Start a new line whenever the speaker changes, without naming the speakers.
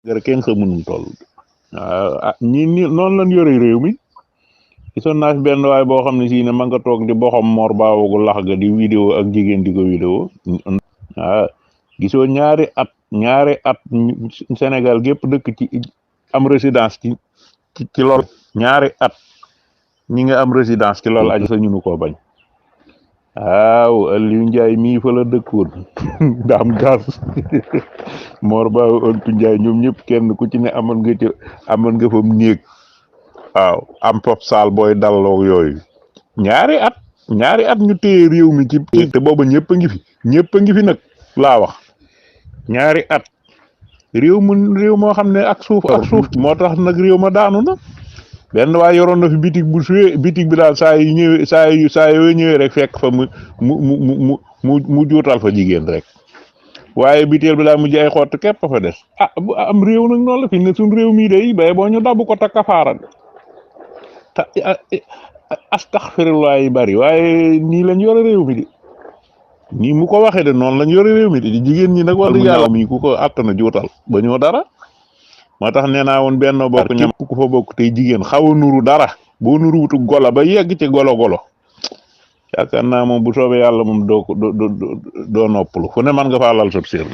gër kenn xamul nu mu toll ñi noonu lañ yore réew mi gisoon naa fi benn waay boo xam ne si ne ma nga toog di boxam Mor Baawagu lax ga di vidéo ak jigéen di ko vidéo gisoo ñaari at Sénégal gépp dëkk ci am résidence ci lool ñaari at ñi nga am résidence ci loolu aji sa ñunu koo bañ waaw Aliou Ndiaye mii fa la dëkkoon daam gas Mor Baaw Ontu Ndiaye ñoom ñëpp kenn ku ci ne amoon nga fa mu néeg waaw am pop saal booy dalloo yooyu ñaari at ñu téye réew mi ci te booba ñëpp a ngi fi nag laa wax ñaari at réew moo xam ne ak suuf moo tax nag réew ma daanu na benn waay yoroon na fi bitig bu suwee bitig bi daal saa yoo ñëwee rek fekk fa mu juutal fa jigéen rek waaye biteel bi daal mujj ay xott képp fa des am réew nag noonu la fi ne suñ réew mii day bay boo ñu dabb ko ta kafaara astaxfirullah yi bari waaye nii lañ yore réew mi di nii mu ko waxee de noonu lañ yore réew mi di jigéen ñi nag wax dëgg yàlla mi ku ko attana juutal ba ñoo dara moo tax nee naa woon benn bokk ñam ku fa bokk tey jigéen xaw a nuru dara boo nuru wutu golo ba yegg ci golo yaakaar naa moom bu soobee yàlla moom doo noppalu fu ne man nga faa lal sab séer